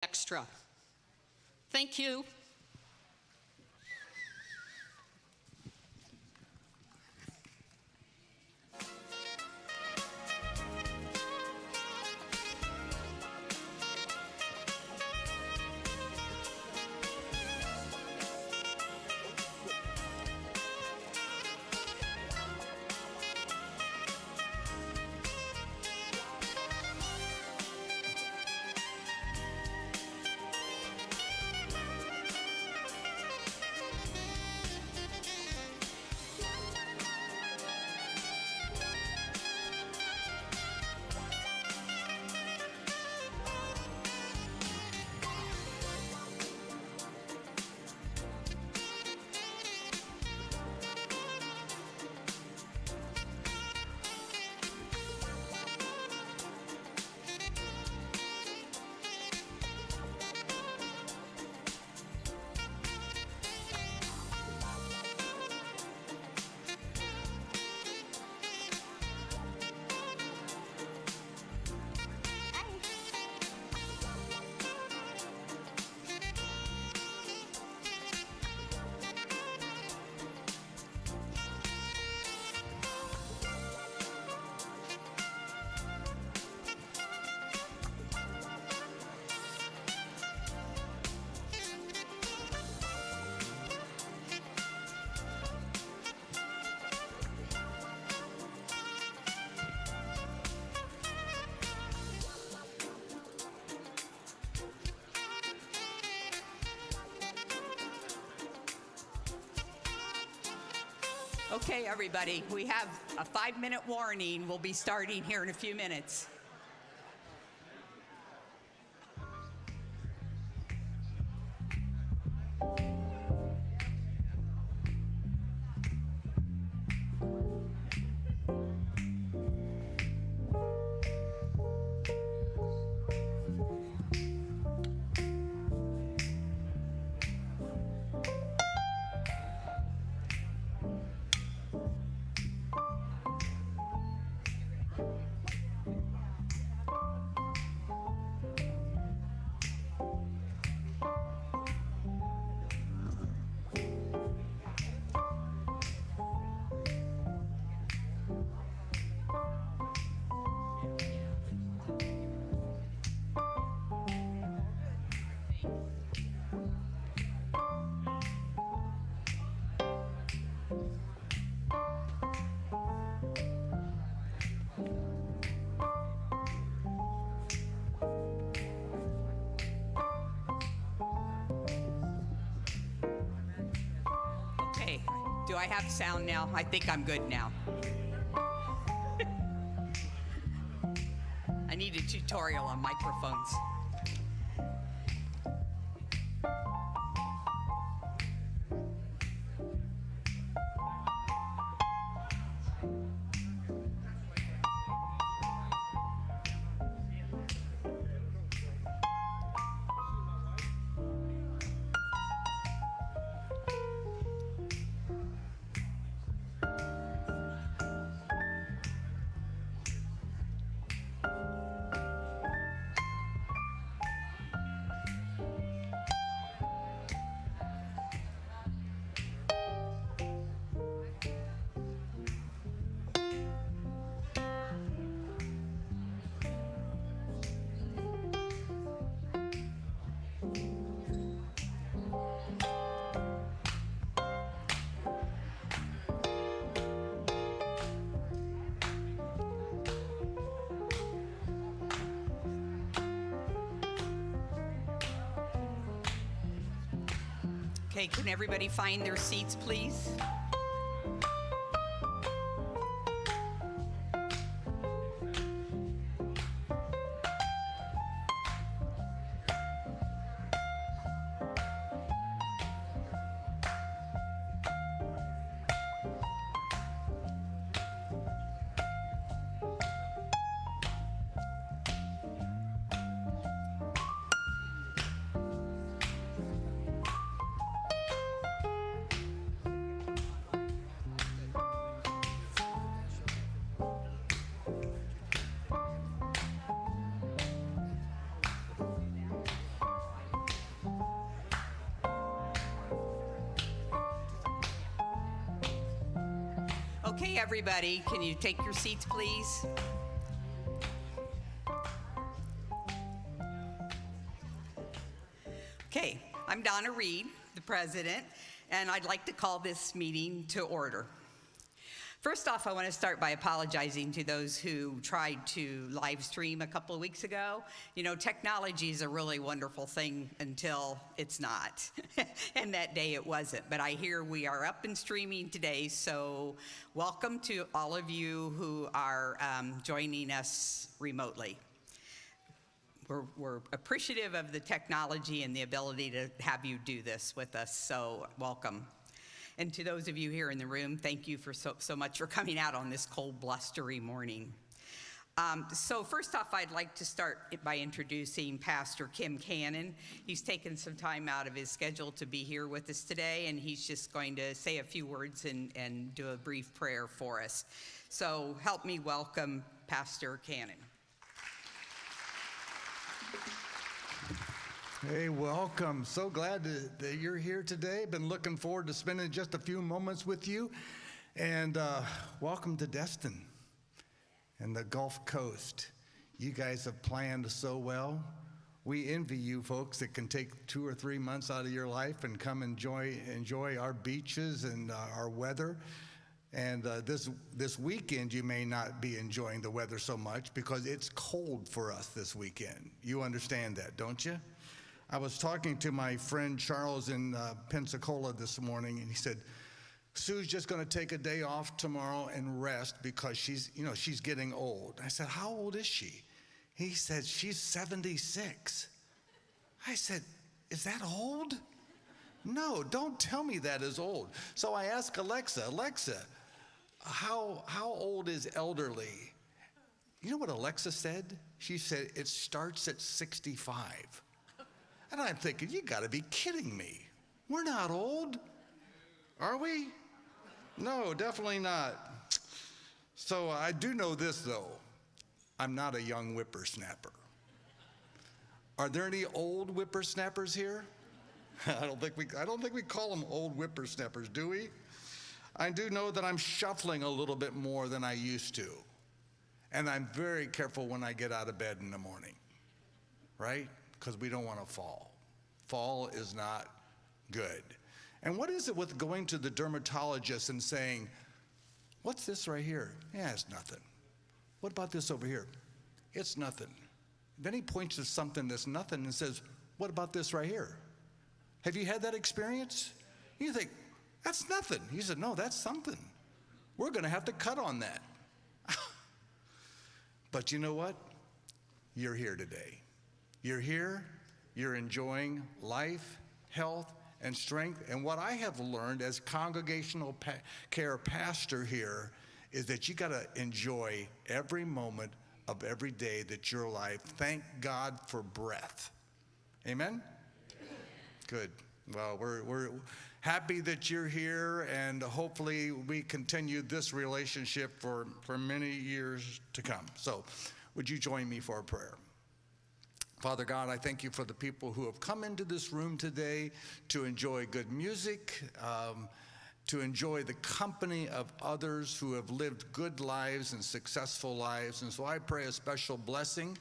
extra. Thank you. Okay, everybody, we have a 5-minute warning. We'll be starting here in a few minutes. Do I have sound now? I think I'm good now. I need a tutorial on microphones. Okay, can everybody find their seats, please? Okay, everybody, can you take your seats, please? Okay, I'm Donna Reed, the president, and I'd like to call this meeting to order. First off, I want to start by apologizing to those who tried to live stream a couple of weeks ago. You know, technology is a really wonderful thing until it's not. And that day it wasn't. But I hear we are up and streaming today, so welcome to all of you who are joining us remotely. We're appreciative of the technology and the ability to have you do this with us, so welcome. And to those of you here in the room, thank you for so much for coming out on this cold, blustery morning. So first off, I'd like to start by introducing Pastor Kim Cannon. He's taken some time out of his schedule to be here with us today, and he's just going to say a few words and do a brief prayer for us. So help me welcome Pastor Cannon. Hey, welcome. So glad that you're here today. Been looking forward to spending just a few moments with you. And welcome to Destin and the Gulf Coast. You guys have planned so well. We envy you folks that can take 2 or 3 months out of your life and come enjoy our beaches and our weather. And this weekend, you may not be enjoying the weather so much because it's cold for us this weekend. You understand that, don't you? I was talking to my friend Charles in Pensacola this morning, and he said, Sue's just going to take a day off tomorrow and rest because she's getting old. I said, how old is she? He said, she's 76. I said, is that old? No, don't tell me that is old. So I asked Alexa, how old is elderly? You know what Alexa said? She said, it starts at 65. And I'm thinking, you gotta be kidding me. We're not old, are we? No, definitely not. So I do know this though, I'm not a young whippersnapper. Are there any old whippersnappers here? I don't think we call them old whippersnappers, do we? I do know that I'm shuffling a little bit more than I used to. And I'm very careful when I get out of bed in the morning, right? Because we don't want to fall. Fall is not good. And what is it with going to the dermatologist and saying, what's this right here? Yeah, it's nothing. What about this over here? It's nothing. Then he points to something that's nothing and says, what about this right here? Have you had that experience? You think, that's nothing. He said, no, that's something. We're going to have to cut on that. But you know what? You're here today. You're here, you're enjoying life, health, and strength. And what I have learned as congregational care pastor here is that you got to enjoy every moment of every day that you're alive. Thank God for breath. Amen? Good. Well, we're happy that you're here, and hopefully we continue this relationship for many years to come. So would you join me for a prayer? Father God, I thank you for the people who have come into this room today to enjoy good music, to enjoy the company of others who have lived good lives and successful lives. And so I pray a special blessing.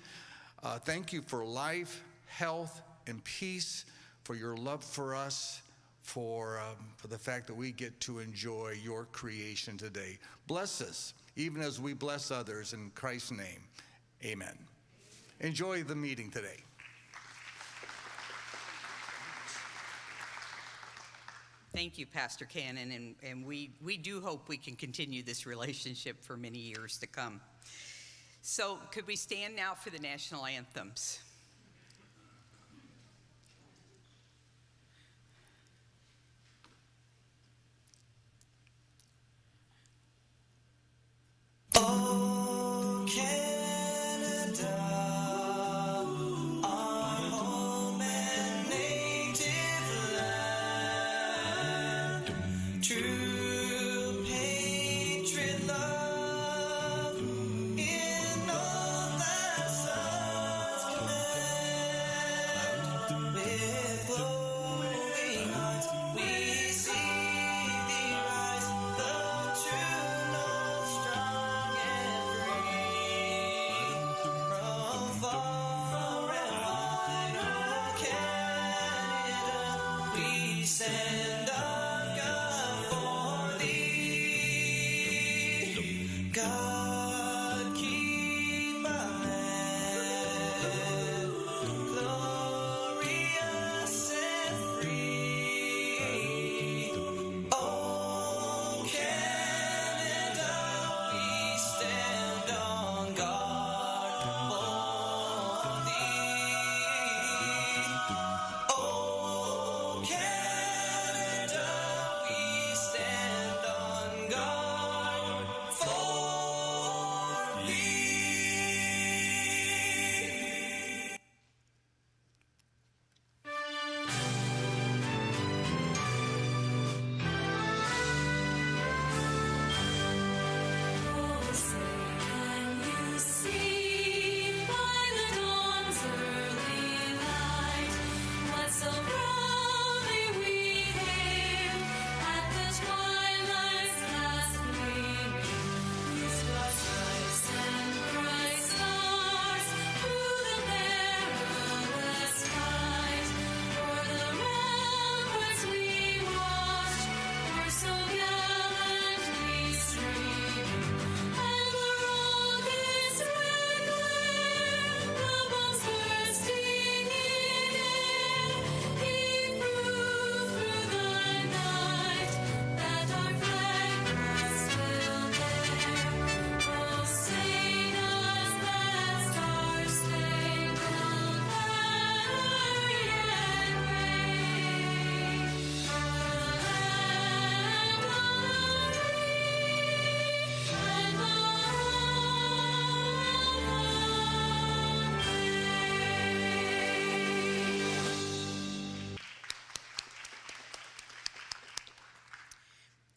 Thank you for life, health, and peace, for your love for us, for the fact that we get to enjoy your creation today. Bless us, even as we bless others. In Christ's name, amen. Enjoy the meeting today. Thank you, Pastor Cannon, and we do hope we can continue this relationship for many years to come. So could we stand now for the national anthems? Oh, Canada, our home and native land, true patriot love in all thy sons command. stand on God for thee. God keep our land glorious and free. Oh, Canada, we stand on guard for thee. Oh, Canada, we stand on guard for thee. Oh, say, can you see by the dawn's early light what so proudly we hailed at the twilight's last gleaming? You brought stripes and bright stars through the perilous fight. For the ramparts we watched were so gallantly streaming, and the rockets' red glare, the bombs bursting in air, gave proof through the night that our flag was still there. Oh, say does that star-spangled banner yet wave o'er the land of the free and the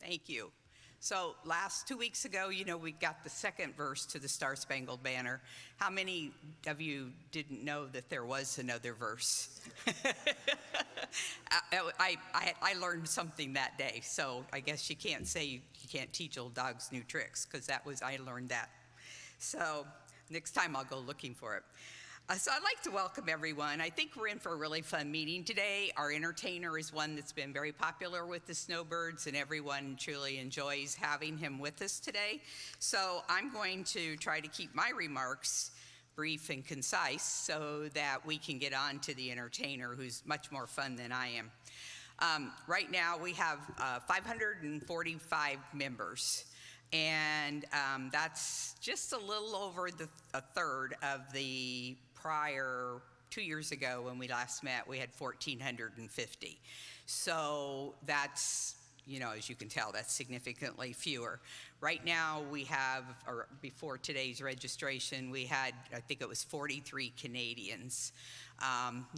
Thank you. So 2 weeks ago, we got the second verse to the Star Spangled Banner. How many of you didn't know that there was another verse? I learned something that day, so I guess you can't say you can't teach old dogs new tricks, because I learned that. So next time I'll go looking for it. So I'd like to welcome everyone. I think we're in for a really fun meeting today. Our entertainer is one that's been very popular with the Snowbirds, and everyone truly enjoys having him with us today. So I'm going to try to keep my remarks brief and concise so that we can get on to the entertainer, who's much more fun than I am. Right now we have 545 members. And that's just a little over a third of the prior 2 years ago when we last met. We had 1,450. So that's, as you can tell, that's significantly fewer. Right now we have, or before today's registration, we had, I think it was 43 Canadians.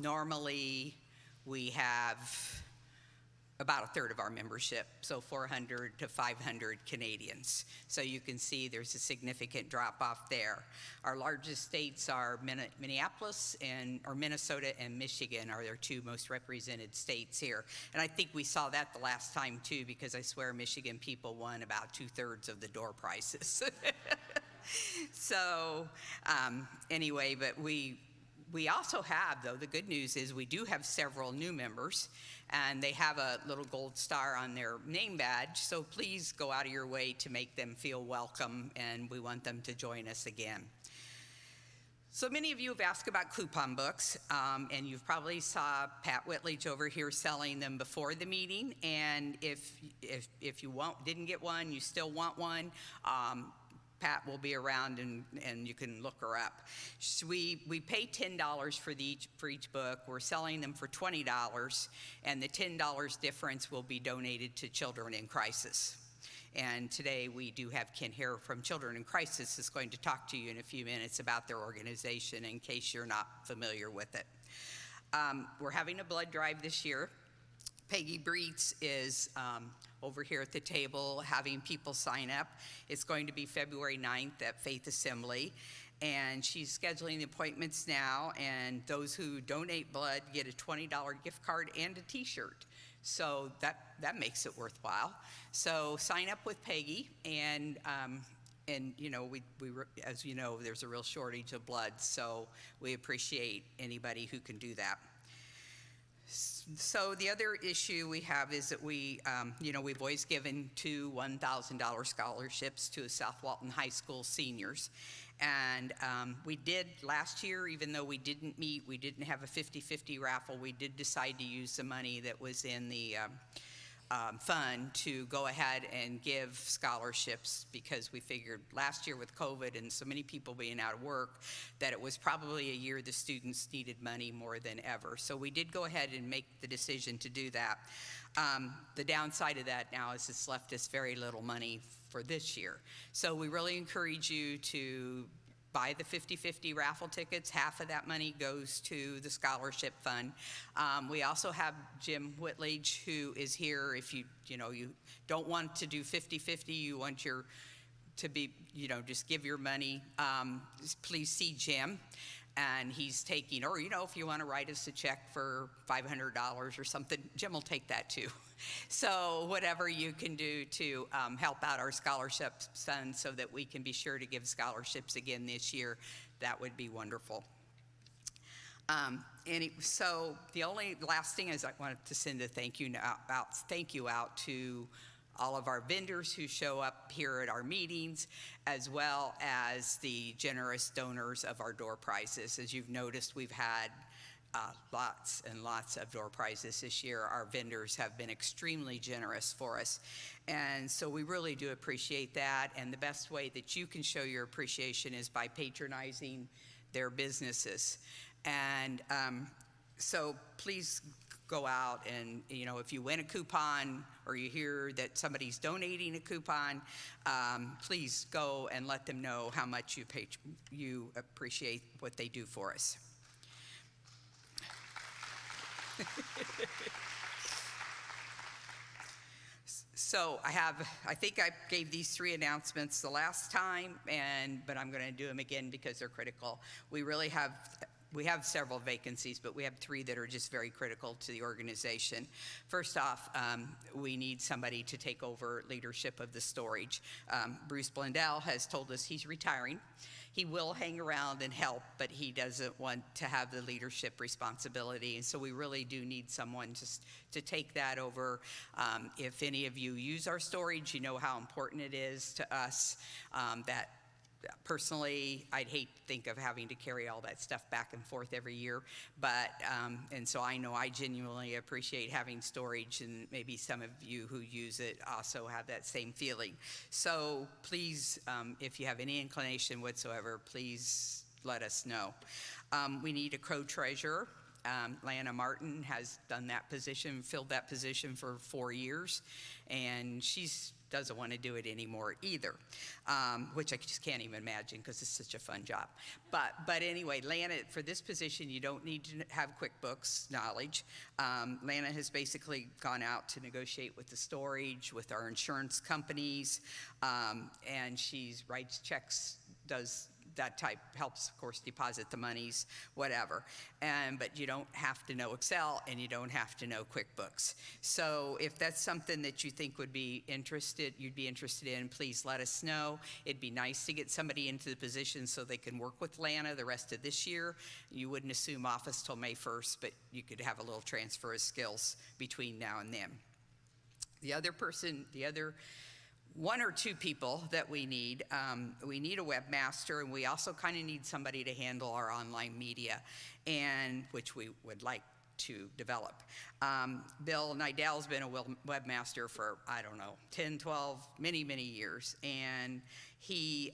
Normally we have about a third of our membership, so 400 to 500 Canadians. So you can see there's a significant drop off there. Our largest states are Minnesota and Michigan are their two most represented states here. And I think we saw that the last time too, because I swear Michigan people won about 2/3 of the door prizes. So anyway, but we also have, though, the good news is we do have several new members, and they have a little gold star on their name badge, so please go out of your way to make them feel welcome, and we want them to join us again. So many of you have asked about coupon books, and you've probably saw Pat Whitledge over here selling them before the meeting, and if you didn't get one, you still want one, Pat will be around and you can look her up. We pay $10 for each book. We're selling them for $20, and the $10 difference will be donated to Children in Crisis. And today we do have Ken Hare from Children in Crisis is going to talk to you in a few minutes about their organization in case you're not familiar with it. We're having a blood drive this year. Peggy Breitz is over here at the table having people sign up. It's going to be February 9th at Faith Assembly, and she's scheduling the appointments now, and those who donate blood get a $20 gift card and a t-shirt. So that makes it worthwhile. So sign up with Peggy, and as you know, there's a real shortage of blood, so we appreciate anybody who can do that. So the other issue we have is that we've always given two $1,000 scholarships to South Walton High School seniors. And we did last year, even though we didn't meet, we didn't have a 50-50 raffle, we did decide to use the money that was in the fund to go ahead and give scholarships, because we figured last year with COVID and so many people being out of work that it was probably a year the students needed money more than ever. So we did go ahead and make the decision to do that. The downside of that now is it's left us very little money for this year. So we really encourage you to buy the 50-50 raffle tickets. Half of that money goes to the scholarship fund. We also have Jim Whitledge, who is here. If you don't want to do 50-50, you want to be, just give your money, please see Jim. And he's taking, or if you want to write us a check for $500 or something, Jim will take that too. So whatever you can do to help out our scholarship fund so that we can be sure to give scholarships again this year, that would be wonderful. So the only last thing is I wanted to send a thank you out to all of our vendors who show up here at our meetings, as well as the generous donors of our door prizes. As you've noticed, we've had lots and lots of door prizes this year. Our vendors have been extremely generous for us. And so we really do appreciate that. And the best way that you can show your appreciation is by patronizing their businesses. And so please go out and, if you win a coupon or you hear that somebody's donating a coupon, please go and let them know how much you appreciate what they do for us. So I think I gave these three announcements the last time, but I'm going to do them again because they're critical. We have several vacancies, but we have three that are just very critical to the organization. First off, we need somebody to take over leadership of the storage. Bruce Blundell has told us he's retiring. He will hang around and help, but he doesn't want to have the leadership responsibility. And so we really do need someone just to take that over. If any of you use our storage, you know how important it is to us. That personally, I'd hate to think of having to carry all that stuff back and forth every year, but, and so I know I genuinely appreciate having storage, and maybe some of you who use it also have that same feeling. So please, if you have any inclination whatsoever, please let us know. We need a co-treasurer. Lana Martin has done that position, filled that position for 4 years, and doesn't want to do it anymore either, which I just can't even imagine because it's such a fun job. But anyway, Lana, for this position, you don't need to have QuickBooks knowledge. Lana has basically gone out to negotiate with the storage, with our insurance companies, and she writes checks, does that type, helps, of course, deposit the monies, whatever. But you don't have to know Excel, and you don't have to know QuickBooks. So if that's something that you think you'd be interested in, please let us know. It'd be nice to get somebody into the position so they can work with Lana the rest of this year. You wouldn't assume office till May 1st, but you could have a little transfer of skills between now and then. The other one or two people that we need a webmaster, and we also kind of need somebody to handle our online media, and which we would like to develop. Bill Nidell's been a webmaster for, 10, 12, many, many years, and he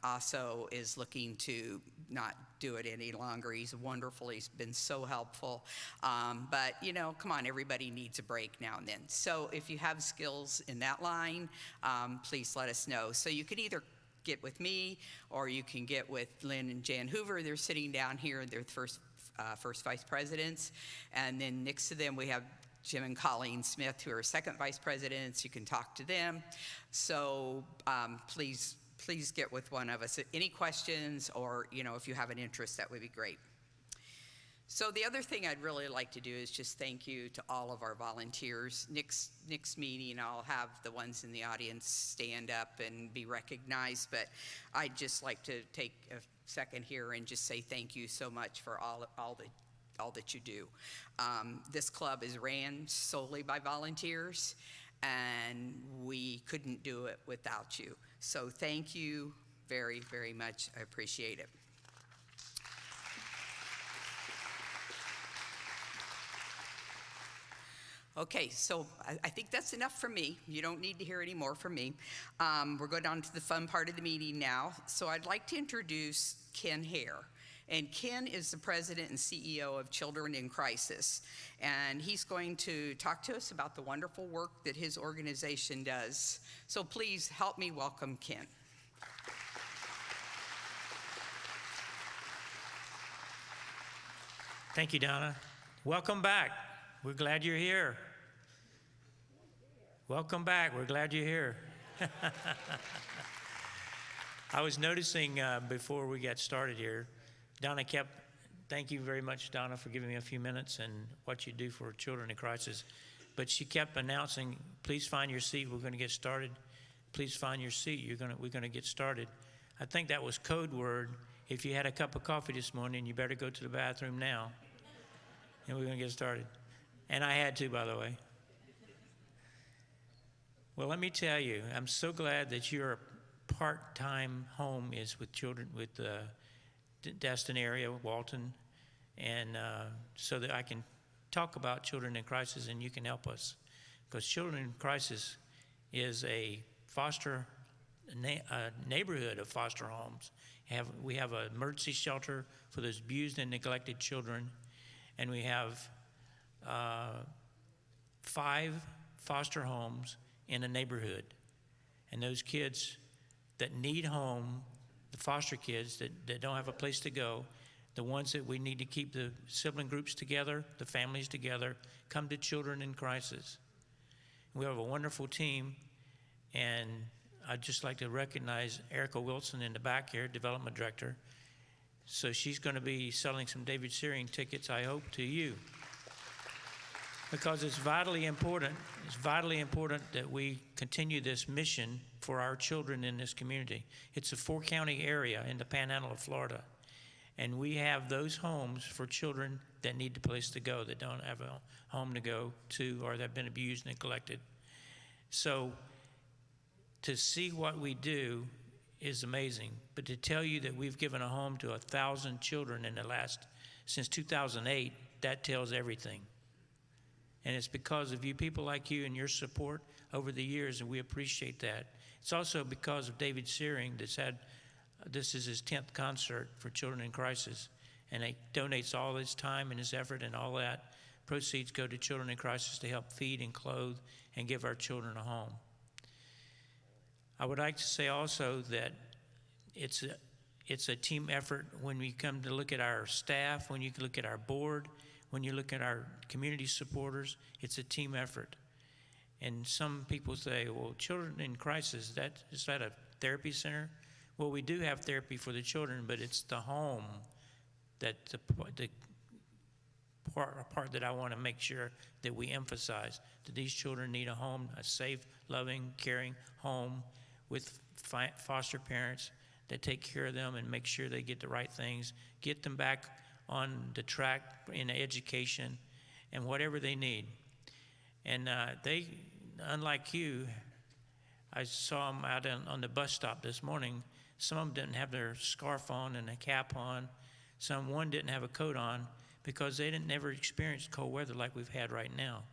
also is looking to not do it any longer. He's wonderful. He's been so helpful. But, come on, everybody needs a break now and then. So if you have skills in that line, please let us know. So you could either get with me, or you can get with Lynn and Jan Hoover. They're sitting down here. They're first vice presidents. And then next to them, we have Jim and Colleen Smith, who are second vice presidents. You can talk to them. So please get with one of us. Any questions, or if you have an interest, that would be great. So the other thing I'd really like to do is just thank you to all of our volunteers. Next meeting, I'll have the ones in the audience stand up and be recognized, but I'd just like to take a second here and just say thank you so much for all all that you do. This club is ran solely by volunteers, and we couldn't do it without you. So thank you very, very much. I appreciate it. Okay, so I think that's enough for me. You don't need to hear any more from me. We're going on to the fun part of the meeting now. So I'd like to introduce Ken Hare. And Ken is the president and CEO of Children in Crisis. And he's going to talk to us about the wonderful work that his organization does. So please help me welcome Ken. Thank you, Donna. Welcome back. We're glad you're here. Welcome back. We're glad you're here. I was noticing before we got started here, Donna thank you very much, Donna, for giving me a few minutes and what you do for Children in Crisis. But she kept announcing, please find your seat. We're going to get started. Please find your seat. We're going to get started. I think that was code word. If you had a cup of coffee this morning, you better go to the bathroom now. And we're going to get started. And I had to, by the way. Well, let me tell you, I'm so glad that your part-time home is with children with the Destin area, Walton, and so that I can talk about Children in Crisis and you can help us. Because Children in Crisis is a neighborhood of foster homes. We have an emergency shelter for those abused and neglected children, and we have 5 foster homes in a neighborhood. And those kids that need home, the foster kids that don't have a place to go, the ones that we need to keep the sibling groups together, the families together, come to Children in Crisis. We have a wonderful team, and I'd just like to recognize Erica Wilson in the back here, Development Director. So she's going to be selling some David Searing tickets, I hope, to you. Because it's vitally important that we continue this mission for our children in this community. It's a 4-county area in the panhandle of Florida. And we have those homes for children that need a place to go, that don't have a home to go to, or that have been abused and neglected. So to see what we do is amazing. But to tell you that we've given a home to 1,000 children since 2008, that tells everything. And it's because of you, people like you, and your support over the years, and we appreciate that. It's also because of David Searing this is his 10th concert for Children in Crisis, and he donates all his time and his effort, and all that proceeds go to Children in Crisis to help feed and clothe and give our children a home. I would like to say also that it's a team effort when we come to look at our staff, when you look at our board, when you look at our community supporters. It's a team effort. And some people say, well, Children in Crisis, is that a therapy center? Well, we do have therapy for the children, but it's the home that the part that I want to make sure that we emphasize, that these children need a home, a safe, loving, caring home with foster parents that take care of them and make sure they get the right things, get them back on the track in education and whatever they need. And they, unlike you, I saw them out on the bus stop this morning. Some of them didn't have their scarf on and a cap on. One didn't have a coat on because they didn't never experience cold weather like we've had right now.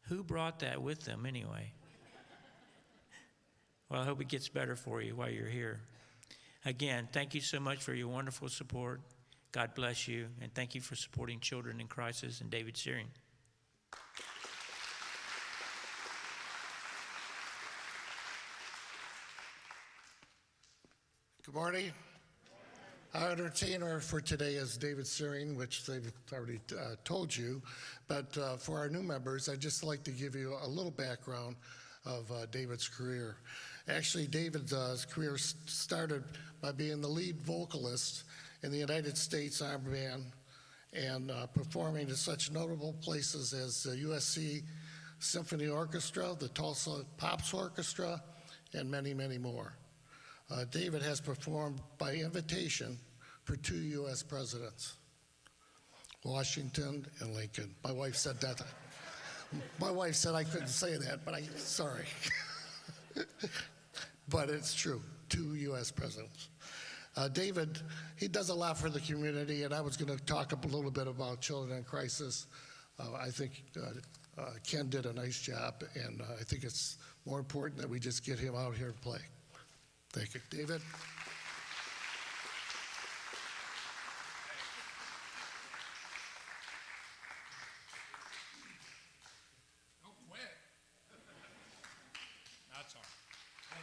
Who brought that with them anyway? Well, I hope it gets better for you while you're here. Again, thank you so much for your wonderful support. God bless you, and thank you for supporting Children in Crisis and David Searing. Good morning. Our entertainer for today is David Searing, which they've already told you. But for our new members, I'd just like to give you a little background of David's career. Actually, David's career started by being the lead vocalist in the United States Army Band and performing to such notable places as the USC Symphony Orchestra, the Tulsa Pops Orchestra, and many, many more. David has performed by invitation for 2 U.S. presidents. Washington, and Lincoln. My wife said that. My wife said I couldn't say that, but sorry. But it's true, 2 U.S. presidents. David, he does a lot for the community, and I was going to talk a little bit about children in crisis. I think Ken did a nice job, and I think it's more important that we just get him out here and play. Thank you. David? Don't quit. That's all right.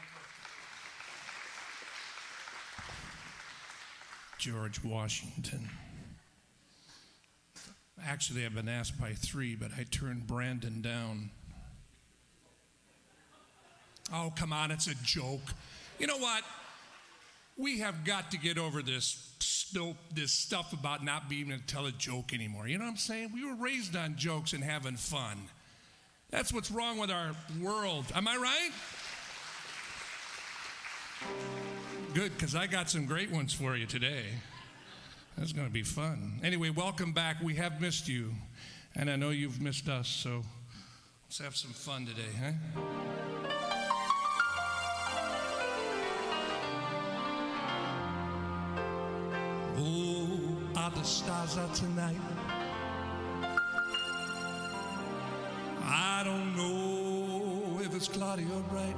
George Washington. Actually, I've been asked by 3, but I turned Brandon down. Oh, come on, it's a joke. You know what? We have got to get over this stuff about not being able to tell a joke anymore. You know what I'm saying? We were raised on jokes and having fun. That's what's wrong with our world. Am I right? Good, because I got some great ones for you today. That's going to be fun. Anyway, welcome back. We have missed you, and I know you've missed us, so let's have some fun today, huh? Oh, are the stars out tonight? I don't know if it's cloudy or bright,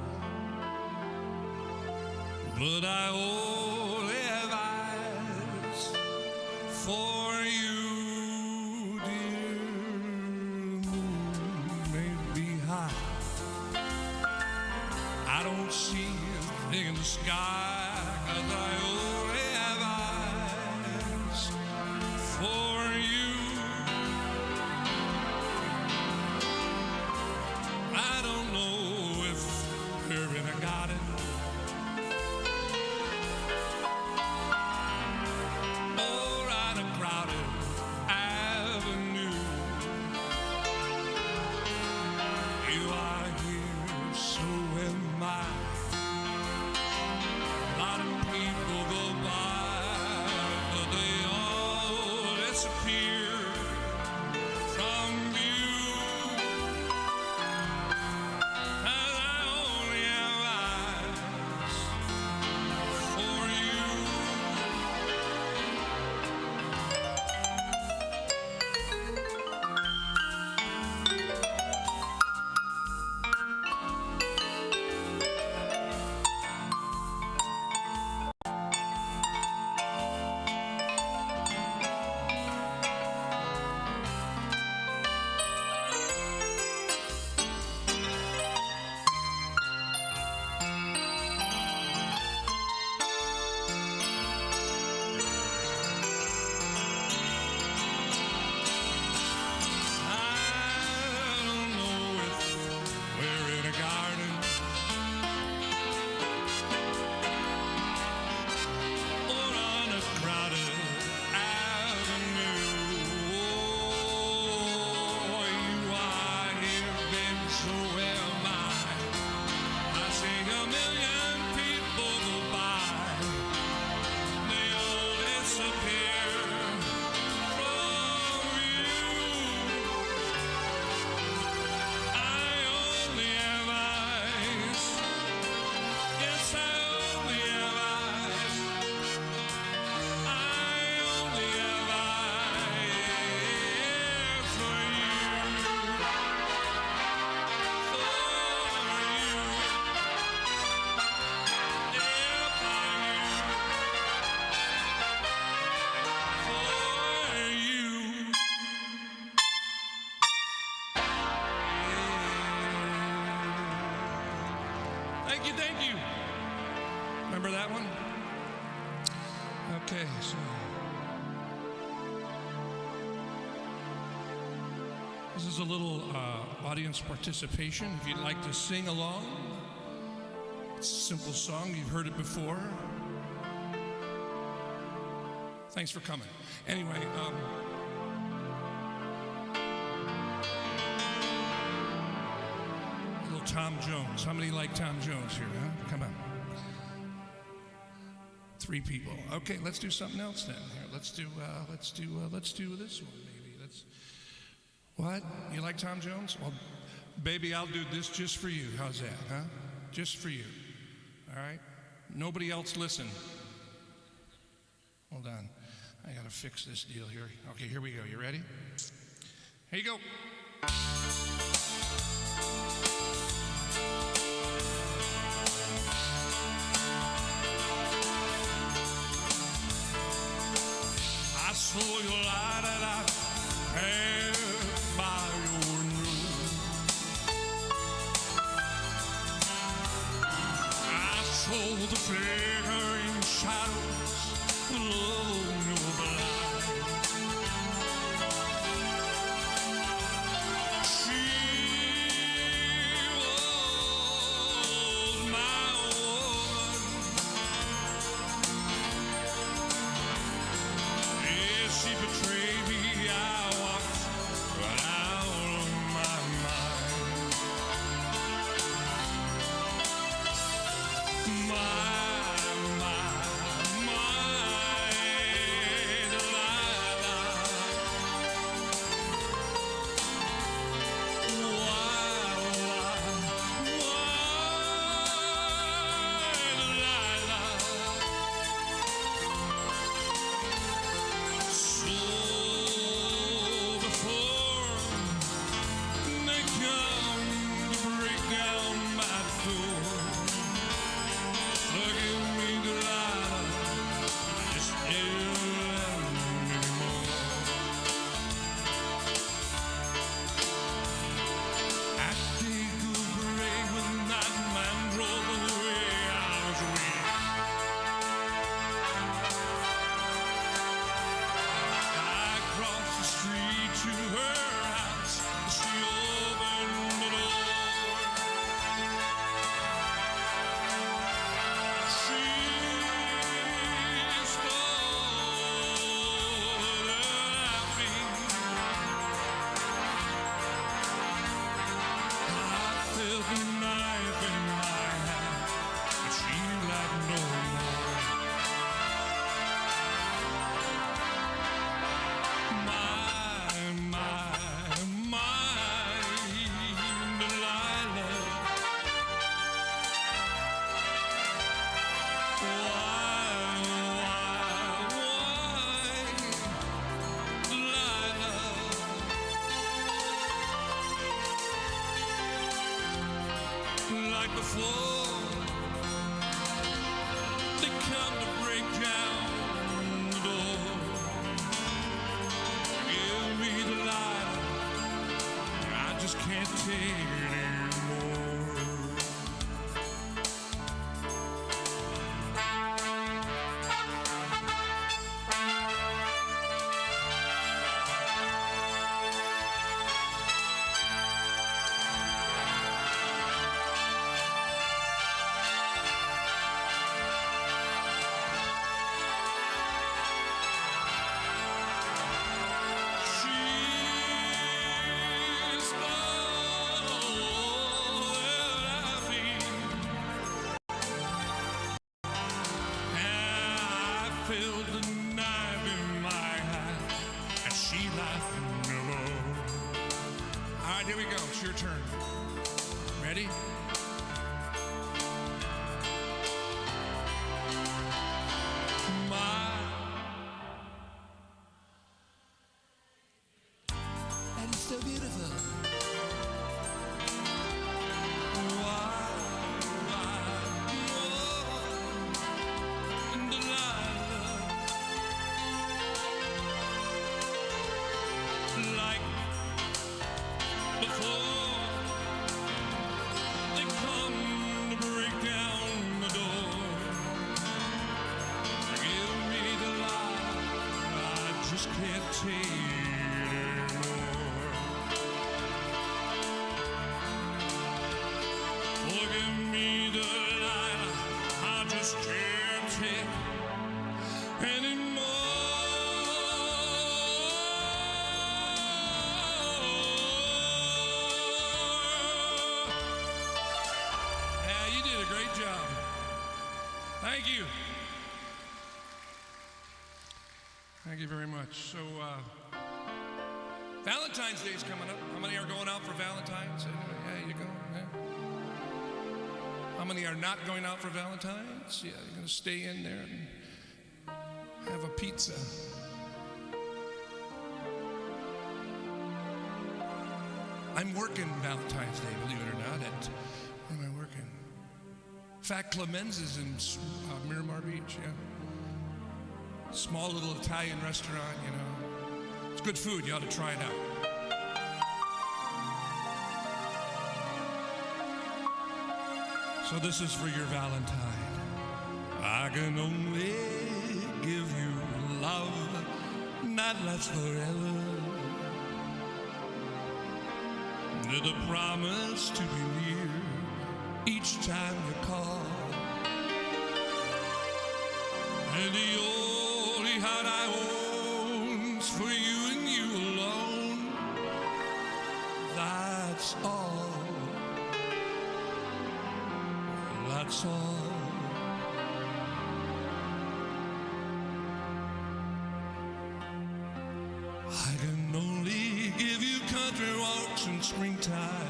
but I only have eyes for you, dear. Moon may be high, I don't see anything in the sky, 'cause I only have eyes for you. I don't know if we're in a garden or on a crowded avenue. You are here, so am I. A lot of people go by, but they all disappear from view. And I only have eyes for you. I don't know if we're in a garden or on a crowded avenue. Oh, you are here, baby, so am I. I see a million people go by, they all disappear from you. I only have eyes. Yes, I only have eyes. I only have eyes for you. For you. Yeah, for you. Thank you, thank you. Remember that one? Okay, so this is a little audience participation. If you'd like to sing along, it's a simple song. You've heard it before. Thanks for coming. Anyway, little Tom Jones. How many like Tom Jones here, huh? Come on. 3 people. Okay, let's do something else then. Here, let's do this one maybe. What? You like Tom Jones? Well, baby, I'll do this just for you. How's that, huh? Just for you. All right? Nobody else listen. Hold on. I gotta fix this deal here. Okay, here we go. You ready? Here you go. I saw you light it up by your nose. I saw the flickering shadows of your blind. She was my woman. Yes, she betrayed me. I walked right out of my mind. Like before, they come to break down the door. Give me the light, I just can't take it anymore. Filled the knife in my hand, and she laughed alone. All right, here we go. It's your turn. Ready? And it's so beautiful. Like before, they come to break down the door. Give me the light, I just can't take it anymore. Oh, give me the light, I just can't take anymore. Great job. Thank you. Thank you very much. So, Valentine's Day's coming up. How many are going out for Valentine's? Yeah, you go. Yeah. How many are not going out for Valentine's? Yeah, you're going to stay in there and have a pizza. I'm working Valentine's Day, believe it or not. Am I working? In fact, Clemen's is in Miramar Beach, yeah. Small little Italian restaurant, you know. It's good food. You ought to try it out. So this is for your Valentine. I can only give you love, not last forever. With a promise to be near each time you call. And the only heart I own's for you and you alone. That's all. That's all. I can only give you country walks in springtime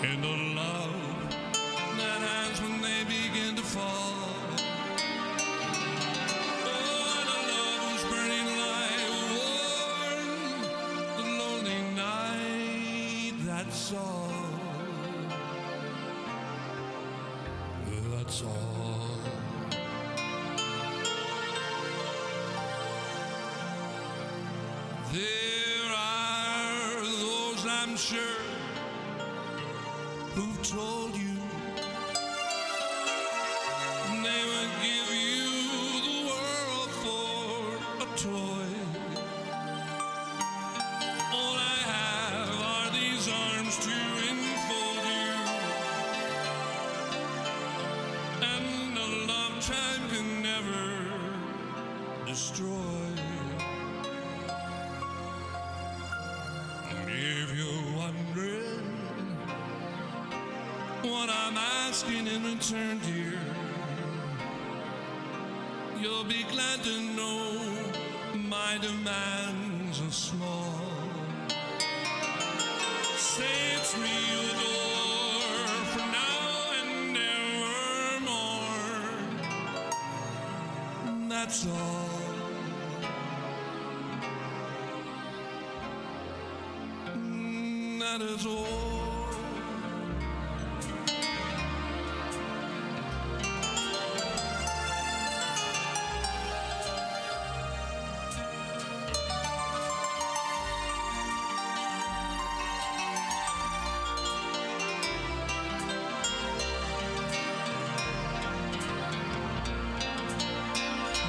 and the love that has when they begin to fall. Oh, and a love who's burning like warm the lonely night. That's all. That's all. There are those, I'm sure, who've told you they would give you the world for a toy. All I have are these arms to enfold you, and a love time can never destroy. If you're wondering what I'm asking in return, dear, you'll be glad to know my demands are small. Say it's me you adore for now and nevermore. That's all. That is all.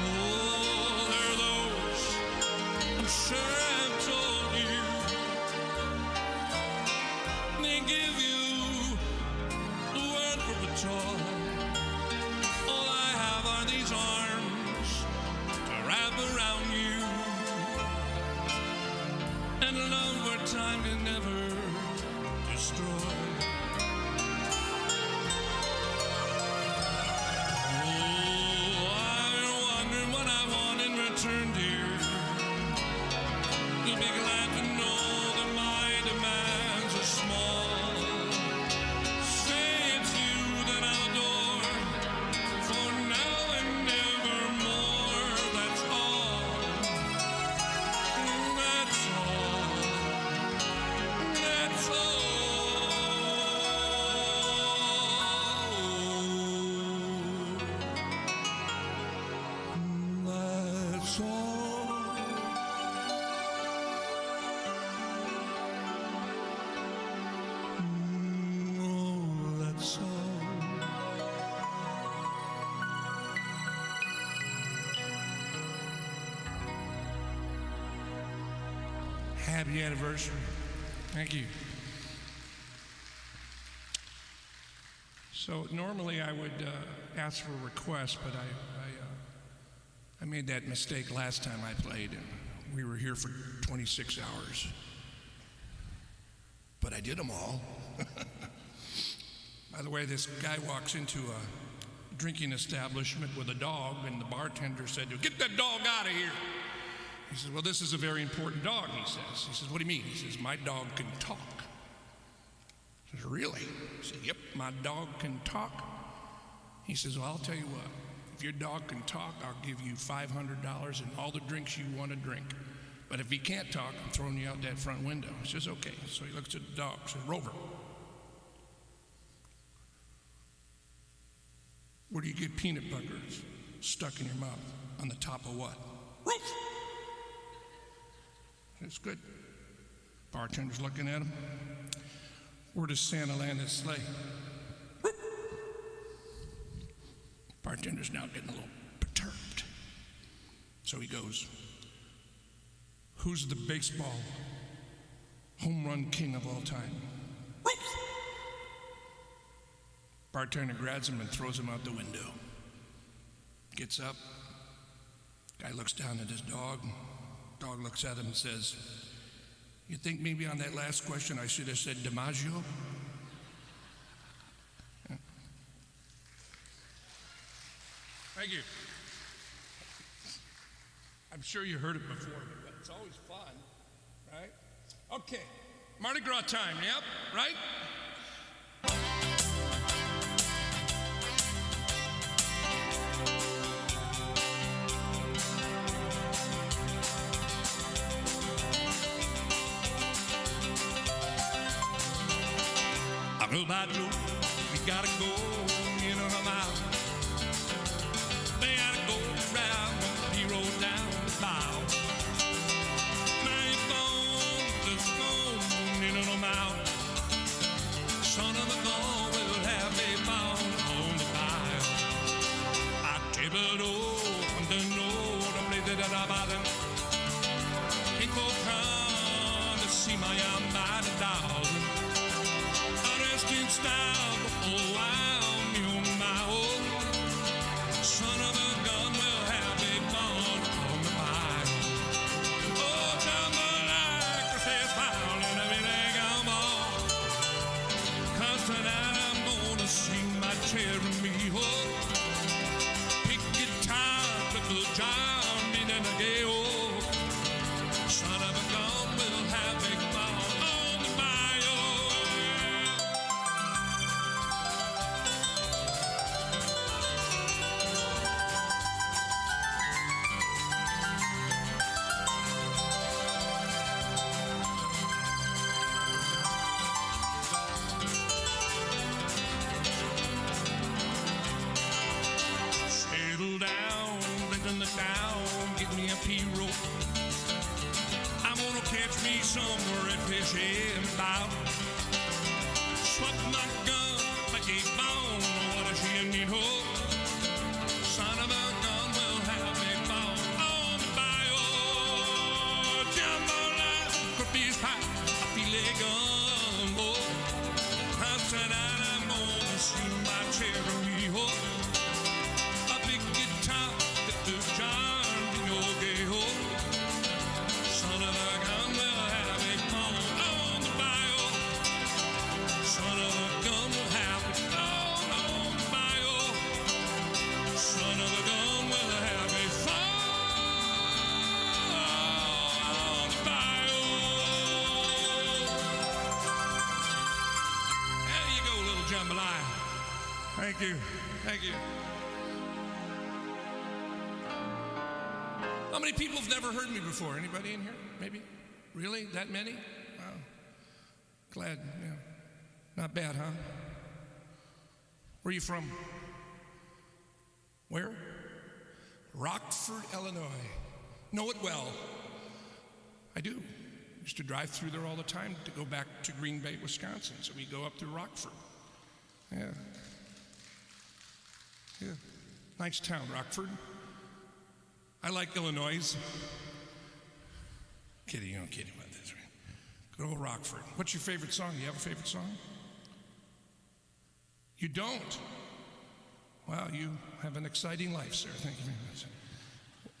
Oh, there are those, I'm sure I've told you, they give you the word for the toy. All I have are these arms to wrap around you, and a love where time can never destroy. Oh, I've been wondering what I want in return, dear. You'll be glad to know that my demands are small. Say it's you that I'll adore for now and nevermore. That's all. That's all. That's all. That's all. Oh, that's all. Happy anniversary. Thank you. So normally I would ask for a request, but I made that mistake last time I played, and we were here for 26 hours. But I did them all. By the way, this guy walks into a drinking establishment with a dog, and the bartender said, "Get that dog out of here." He says, well, this is a very important dog, he says. He says, what do you mean? He says, my dog can talk. I says, really? He said, yep, my dog can talk. He says, well, I'll tell you what. If your dog can talk, I'll give you $500 and all the drinks you want to drink. But if he can't talk, I'm throwing you out that front window. He says, okay. So he looks at the dog, says, Rover, where do you get peanut butter stuck in your mouth? On the top of what? Roof. That's good. Bartender's looking at him. Where does Santa land his sleigh? Roof. Bartender's now getting a little perturbed. So he goes, who's the baseball home run king of all time? Roof. Bartender grabs him and throws him out the window. Gets up. Guy looks down at his dog. Dog looks at him and says, you think maybe on that last question I should have said DiMaggio? Yeah. Thank you. I'm sure you heard it before, but it's always fun, right? Okay, Mardi Gras time, yep, right? By blue, we gotta go in on a mile. They gotta go round when he rolled down the bow. Now you're gone, just gone in on a mile. Son of a gun will have a bound on the mile. I table on the road, I play the bottom. Ain't go trying to see my mighty dog. Style before I'm on my own. Son of a gun will have a bond on the mile. Oh, jambalaya, says found in a leg I'm on. 'Cause tonight I'm gonna sing my Jeremy Hook. Pick guitar, little John, in a gay. Son of a gun will have a bond on the mile. Somewhere at fish and bow. Swap my gun like a bone. What a she need hope. Son of a gun will have a bone on the bio. Jambalaya, cookies pie, I feel a gun. Oh, tonight I'm gonna sing my Cherokee hope. A big guitar that the John in your gay hope. Son of a gun will Thank you. Thank you. How many people have never heard me before? Anybody in here? Maybe? Really? That many? Wow. Glad, yeah. Not bad, huh? Where are you from? Where? Rockford, Illinois. Know it well. I do. Used to drive through there all the time to go back to Green Bay, Wisconsin. So we go up to Rockford. Yeah. Yeah. Nice town, Rockford. I like Illinois. Kidding, you don't kidding about this, right? Good old Rockford. What's your favorite song? Do you have a favorite song? You don't? Wow, you have an exciting life, sir. Thank you very much.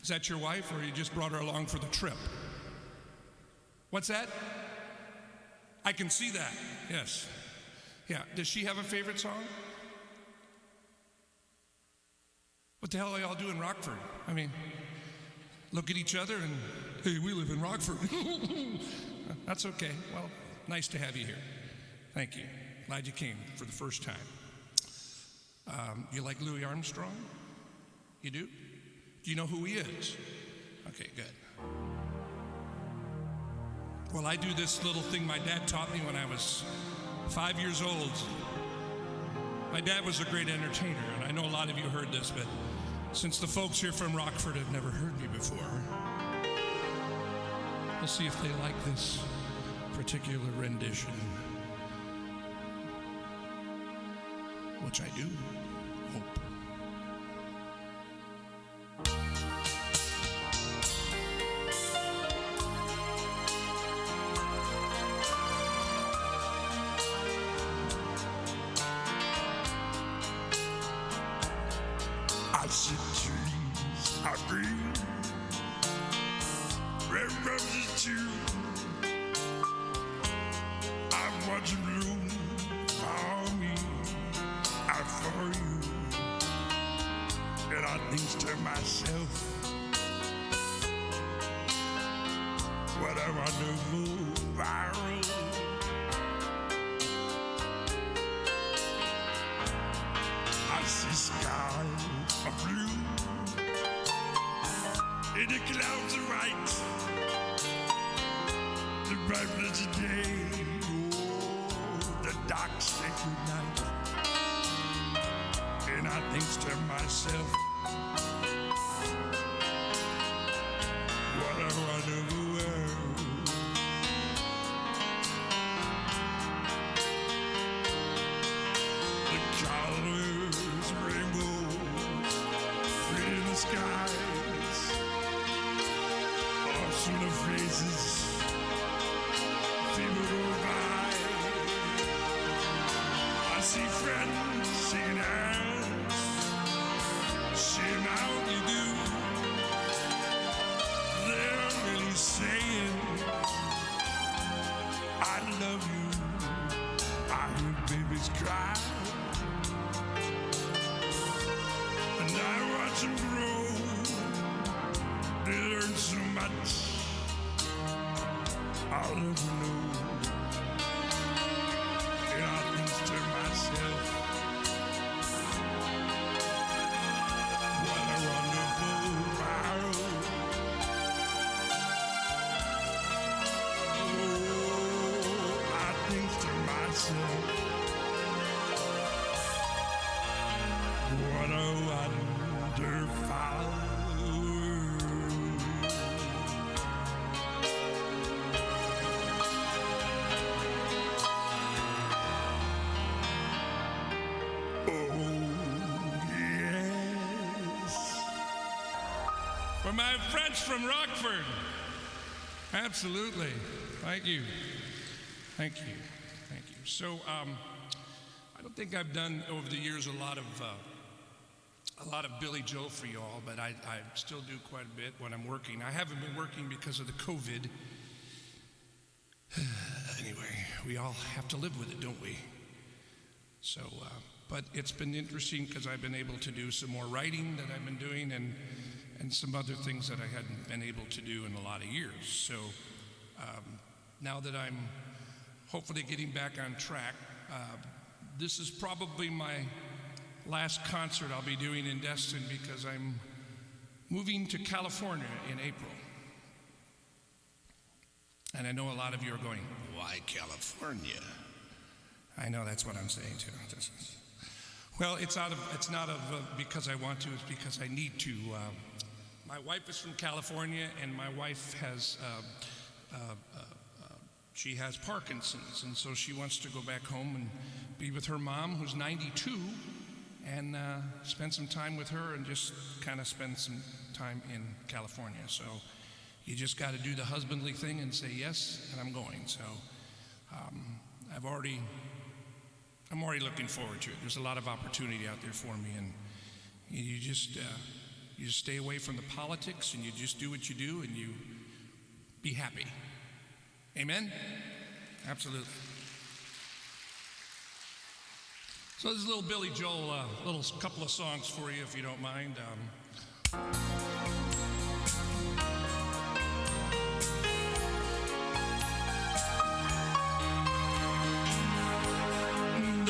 Is that your wife, or you just brought her along for the trip? What's that? I can see that, yes. Yeah, does she have a favorite song? What the hell are y'all doing in Rockford? I mean, look at each other and hey, we live in Rockford. That's okay. Well, nice to have you here. Thank you. Glad you came for the first time. You like Louis Armstrong? You do? Do you know who he is? Okay, good. Well, I do this little thing my dad taught me when I was 5 years old. My dad was a great entertainer, and I know a lot of you heard this, but since the folks here from Rockford have never heard me before, we'll see if they like this particular rendition, which I do hope. I see trees are green, red roses too. I watch them bloom for me and for you. And I think to myself, what a wonderful world. I see skies of blue, and the clouds are white. The bright blessed day, oh, the dark sacred night. And I think to myself, what a wonderful world. The colors, rainbows, pretty in the skies, off through the faces, people go by. I see friends singing hands, saying how you do. They're really saying, I love you. I hear babies cry, and I watch them grow. They learn so much. I'll never know. And I think to myself, what a wonderful world. Oh, I think to myself, what a wonderful world. For my friends from Rockford. Absolutely. Thank you. Thank you. Thank you. So I don't think I've done over the years a lot of Billy Joel for you all, but I still do quite a bit when I'm working. I haven't been working because of the COVID. Anyway, we all have to live with it, don't we? So, but it's been interesting because I've been able to do some more writing that I've been doing and some other things that I hadn't been able to do in a lot of years. So now that I'm hopefully getting back on track, this is probably my last concert I'll be doing in Destin because I'm moving to California in April. And I know a lot of you are going, why California? I know that's what I'm saying too. Well, it's not because I want to, it's because I need to. My wife is from California, and my wife has she has Parkinson's, and so she wants to go back home and be with her mom, who's 92, and spend some time with her and just kind of spend some time in California. So you just got to do the husbandly thing and say yes, and I'm going. So I'm already looking forward to it. There's a lot of opportunity out there for me, and you just stay away from the politics, and you just do what you do, and you be happy. Amen? Absolutely. So this is a little Billy Joel, little couple of songs for you, if you don't mind.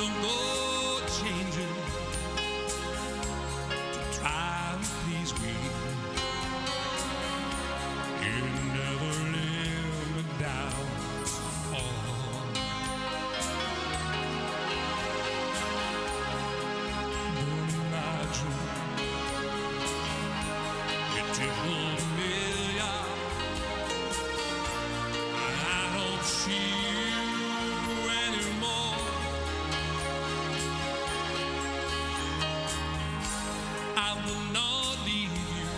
don't go changing to try and please me. You never let me down. Oh. Don't imagine it isn't familiar. I don't see you anymore. I will not leave you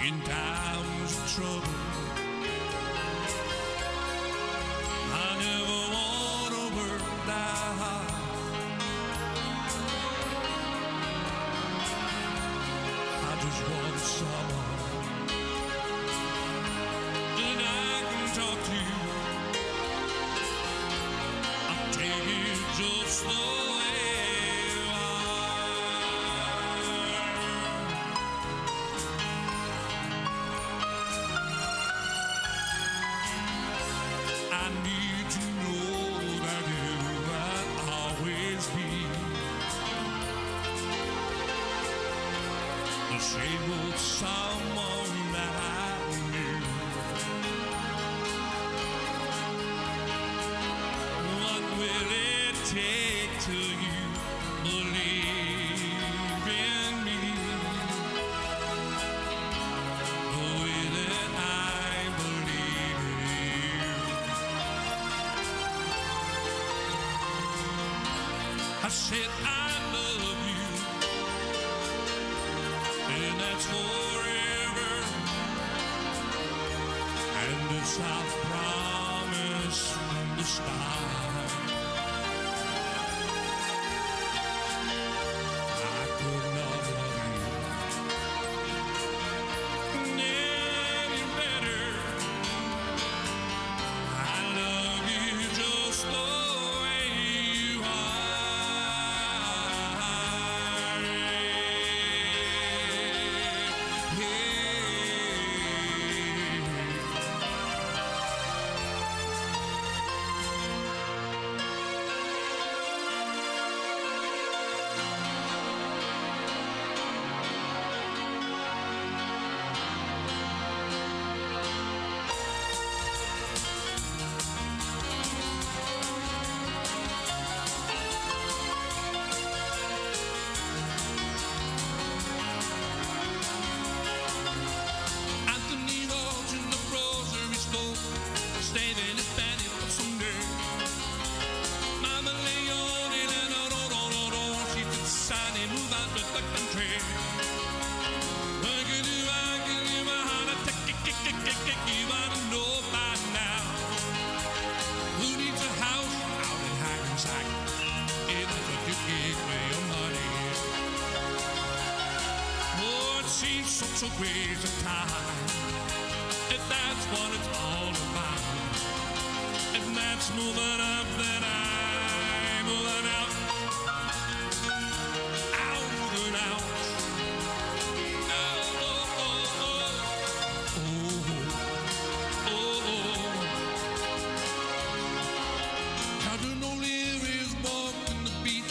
in times of trouble. I never want to work down. I just want someone that I can talk to. I'll take it just the way you are. I need to know that you will always be the same old someone that I knew. What will it take till you believe in me the way that I believe in you? I said I love you, and that's forever, and it's our promise from the start. I could not love you any better. I love you just the way you Anthony Rose in the grocery store, saving his penny for someday. Mama Leone in a she did sign and move out to the country. I can do my heart attack, you ought to know by now. Who needs a house out in Hackensack? If that's what you give me your money. Oh, it seems such a waste of time. If that's what it's all about, if that's moving up, then I'm moving out, out and out. Oh, oh, oh, oh, oh, oh. Captain O'Leary is walking the beat,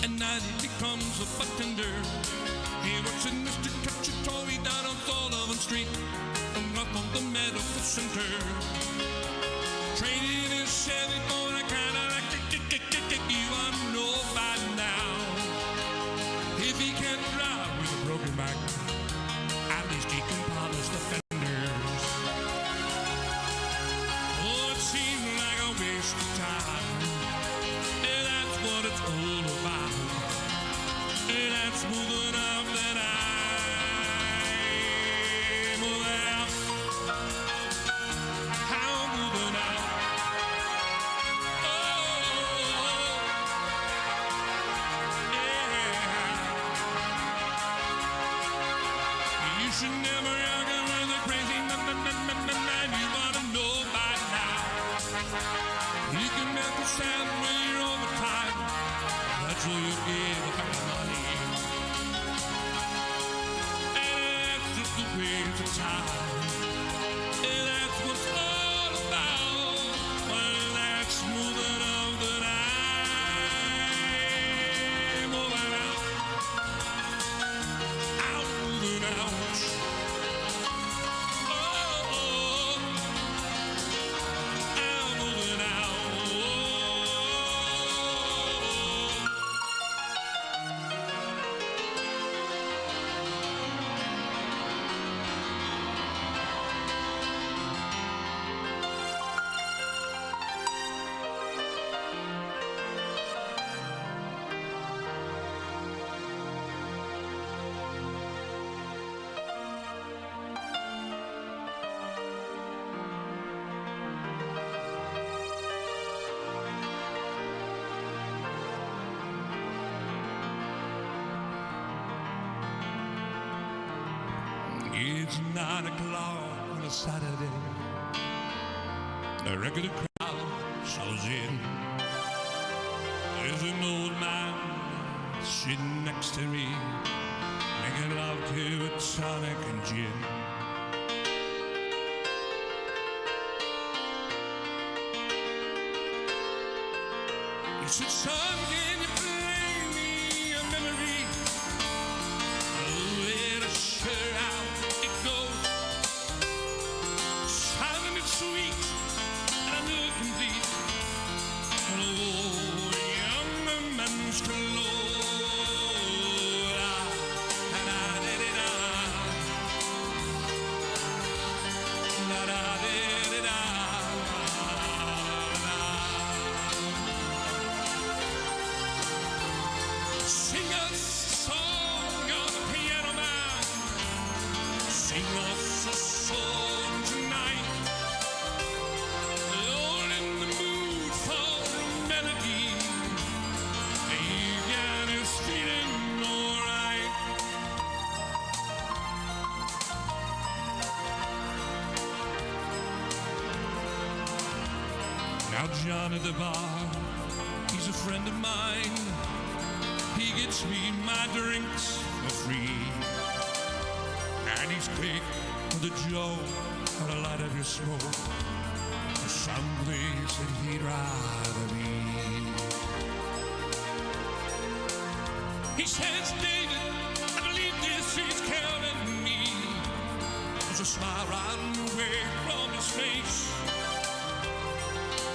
and night he becomes a bartender. He works in Mr. Cacciatore down on Sullivan Street, and up on the medical center. Trading his Chevy for a Cadillac, you ought to know by now. If he can't drive with a broken back, at least he can polish the fenders. Oh, it seems like a waste of time. Yeah, that's what it's all about. Yeah, that's moving up that I'm moving out. How I'm moving out. Oh, yeah. You should never argue with a crazy man. You ought to know by now. You can make a sound with your overtime. That's all you give for your money. And that's just a waste of time. And that's what's all about. Well, that's moving on that It's 9 o'clock on a Saturday. The regular crowd shows in. There's an old man sitting next to me, making love to a tonic and gin. He said, son, can you play me a memory? Oh, let us share how it goes. Silent and sweet, and I know complete. Oh, young man's clothes. Da-da-da-da-da. Da-da-da-da-da. Sing us a song, you're the piano man. Sing us a song tonight. You're in the mood for a melody. You got us feeling alright. Now John at the bar, he's a friend of mine. He gets me my drinks for free. And he's quick with a joke or a light of your smoke. Someplace that he'd rather be. He says, David, I believe this is killing me. There's a smile right away from his face.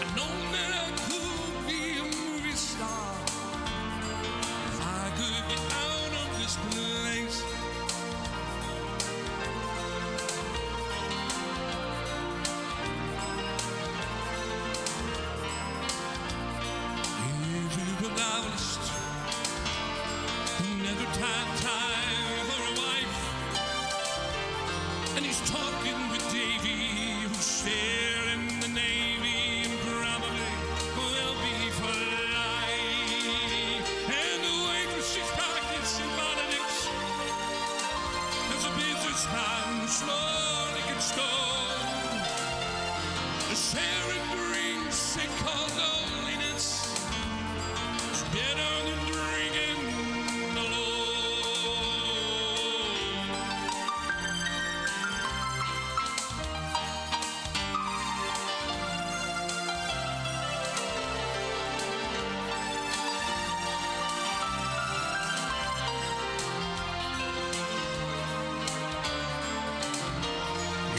I know that I could be a movie star. If I could get out of this place. He's a novelist who never had time for a wife. And he's talking with Davy, who's sharing the Navy and probably will be for life. And the waitress, she's practicing politics as a businessman slowly gets stoned. The sharing drinks they call loneliness is better than drinking alone.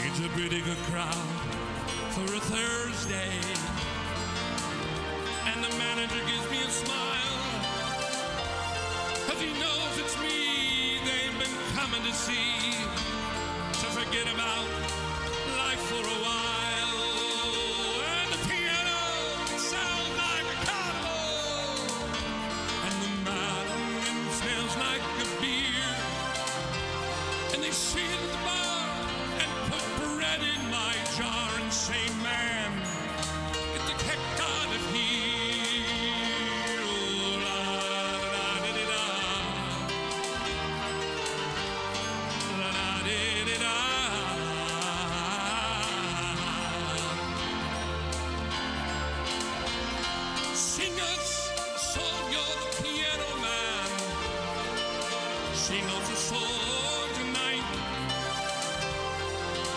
It's a pretty good crowd for a Thursday. And the manager gives me a smile, 'cause he knows it's me they've been coming to see, to forget about life for a while. And the piano sounds like a carnival, and the mountain smells like a beer. And they sit at the bar and put bread in my jar and say, man, get the heck out of here. Oh, la, la, da, da, da. La, la, da, da, da. Sing us a song, you're the piano man. Sing us a song tonight.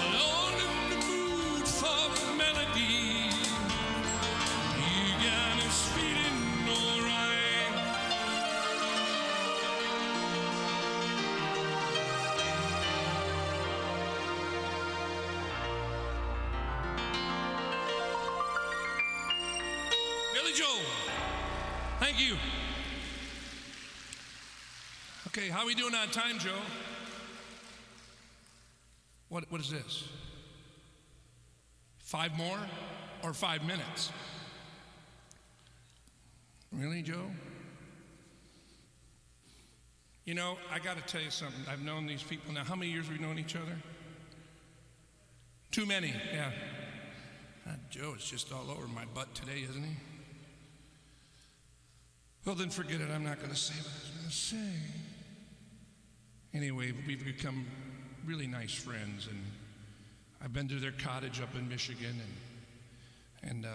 Alone in the mood for a melody. You got us feeling alright. Billy Joel, thank you. Okay, how we doing on time, Joe? What is this? 5 more or 5 minutes? Really, Joe? You know, I got to tell you something. I've known these people now. How many years have we known each other? Too many, yeah. Joe is just all over my butt today, isn't he? Well, then forget it. I'm not going to say what I was going to say. Anyway, we've become really nice friends, and I've been to their cottage up in Michigan, and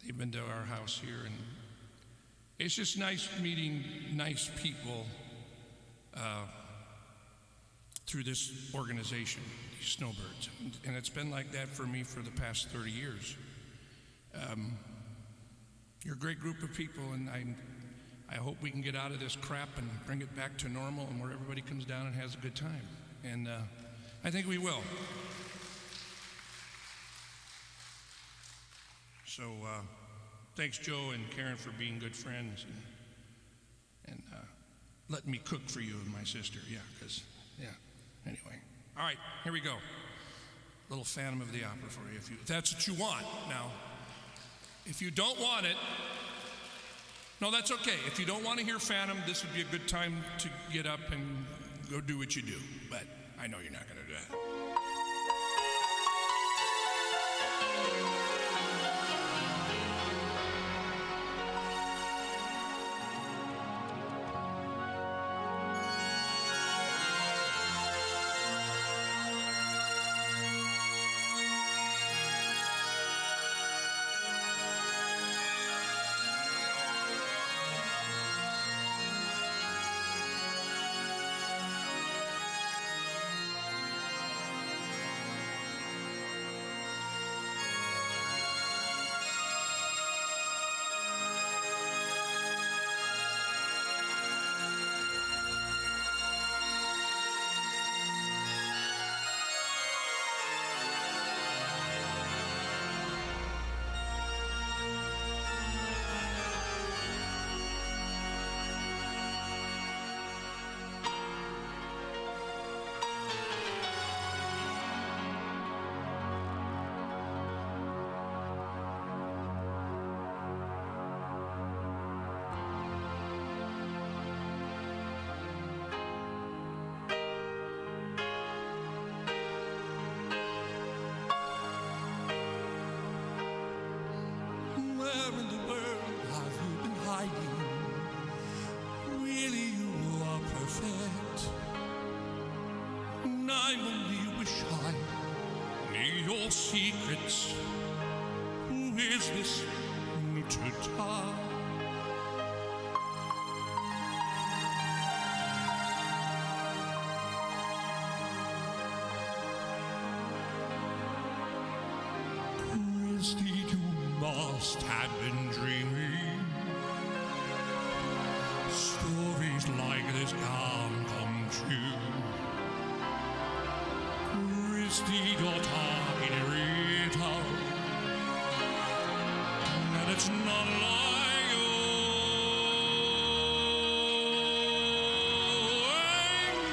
they've been to our house here, and it's just nice meeting nice people through this organization, these Snowbirds, and it's been like that for me for the past 30 years. You're a great group of people, and I hope we can get out of this crap and bring it back to normal and where everybody comes down and has a good time. And I think we will. So thanks, Joe and Karen, for being good friends and letting me cook for you and my sister. Anyway. All right, here we go. Little Phantom of the Opera for you, if that's what you want. Now, if you don't want it, no, that's okay. If you don't want to hear Phantom, this would be a good time to get up and go do what you do. But I know you're not going to do that. Where in the world have you been hiding? Really, you are perfect. And I only wish I knew your secrets. Who is this new to Instead, you must have been dreaming. Stories like this can't come true. Instead, you're talking it out, and it's not like you.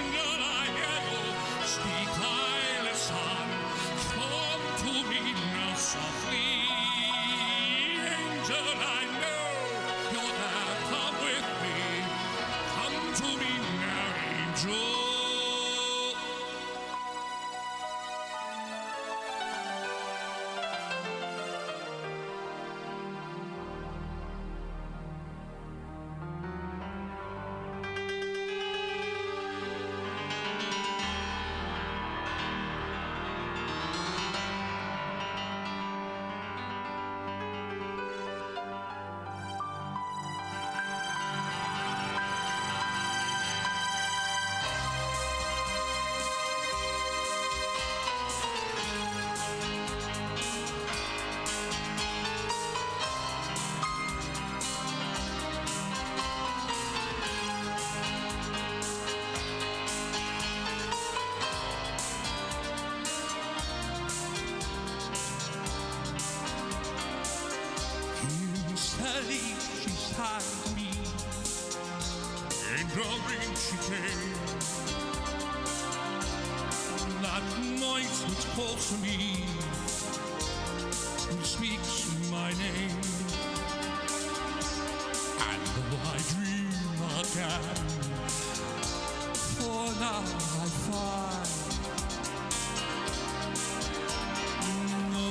And I hear you speak, I listen. Come to me now softly. Angel, I know you're there. Come with me. Come to me now, angel. Sally, she's hiding me. In the ring she came. That noise which calls to me, who speaks my name. And though I dream again, for now I find the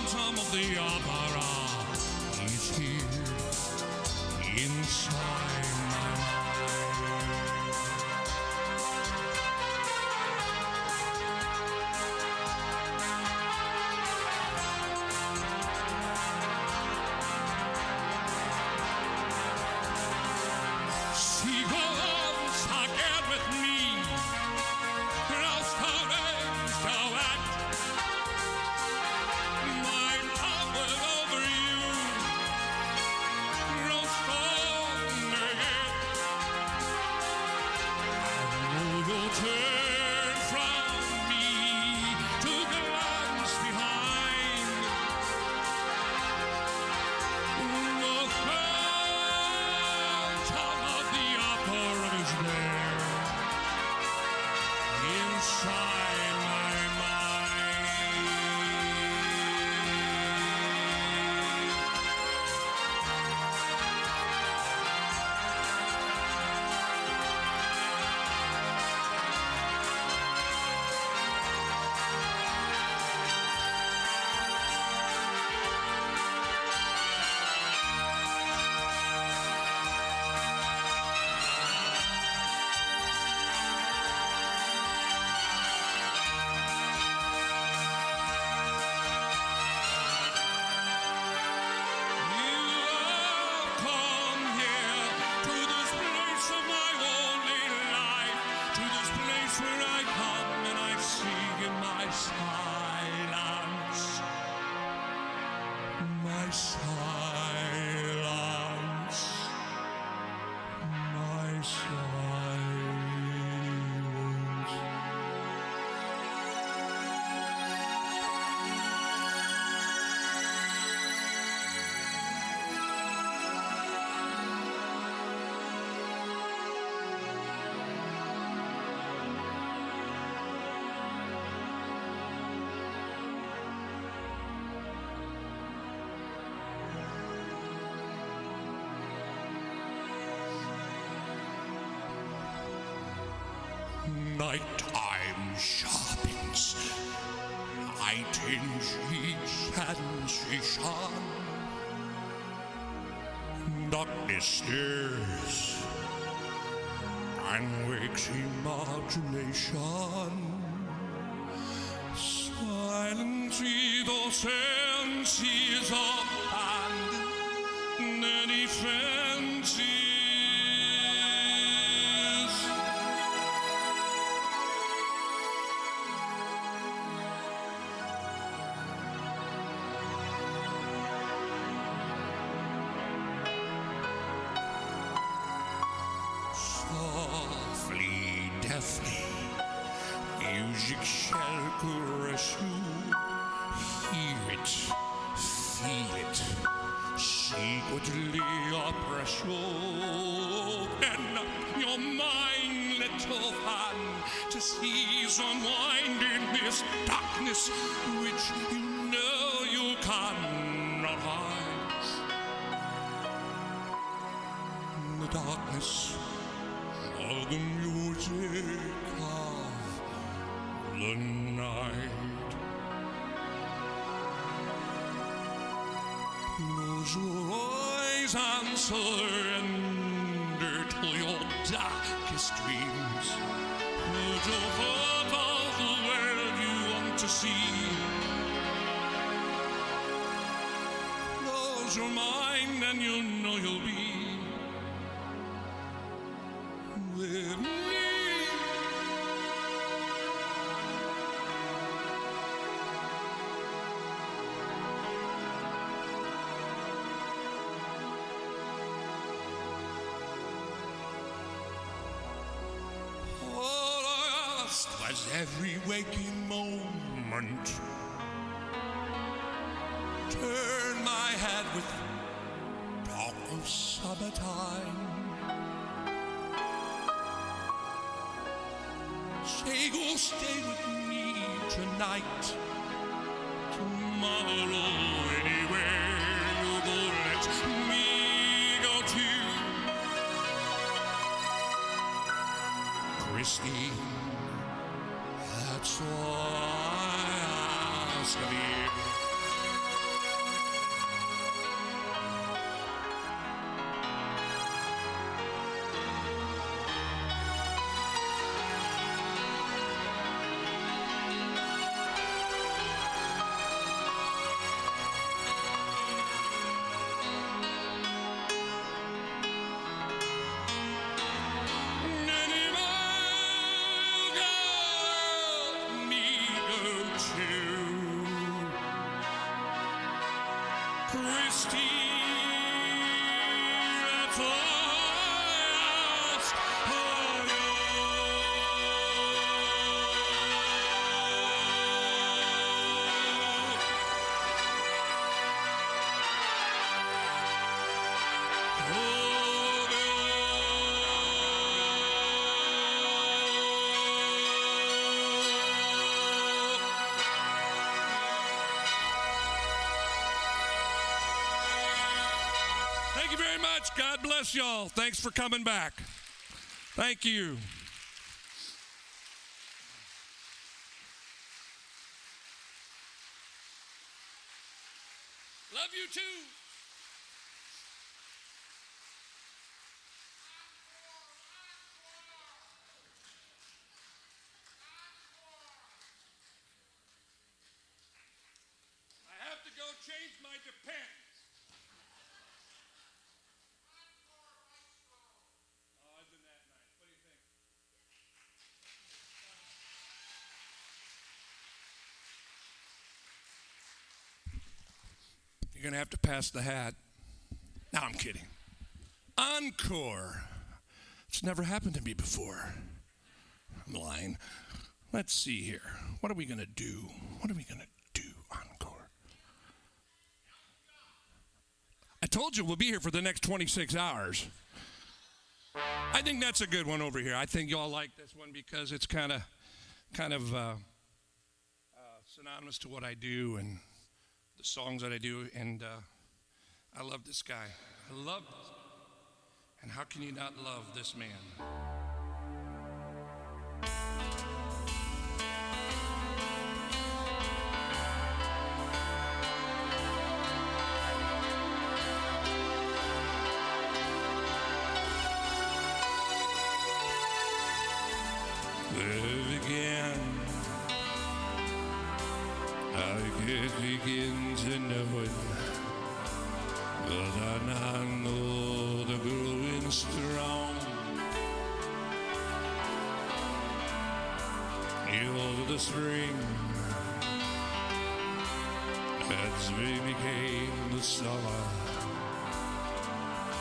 phantom of the opera is here inside my mind. my silence, my silence. Nighttime sharpens, light in cheeks and shan. Darkness stirs and wakes imagination. Silence with all senses abandon any fancies. Softly, deftly, music shall caress you. Hear it, feel it, secretly oppress you. Open up your mind, little fan, to seize unwind in this darkness which you know you cannot hide. The darkness of the music of the night. Close your eyes and surrender to your darkest dreams. Put your thought of the world you want to see. Close your mind and you know you'll be with me. All I asked was every waking moment. Turn my head with talk of summertime. Say you'll stay with me tonight, tomorrow, anywhere you go, let me go too. Christine, that's all I ask of you. Thank you very much. God bless y'all. Thanks for coming back. Thank you. Love you too. I have to go change my depends. Oh, isn't that nice? What do you think? You're going to have to pass the hat. No, I'm kidding. Encore. It's never happened to me before. I'm lying. Let's see here. What are we going to do? What are we going to do? Encore. I told you we'll be here for the next 26 hours. I think that's a good one over here. I think y'all like this one because it's kind of synonymous to what I do and the songs that I do. And I love this guy. I love this guy. And how can you not love this man? Live again. I can't begin to know it, but I now know the growing strong. You're the spring as we became the summer,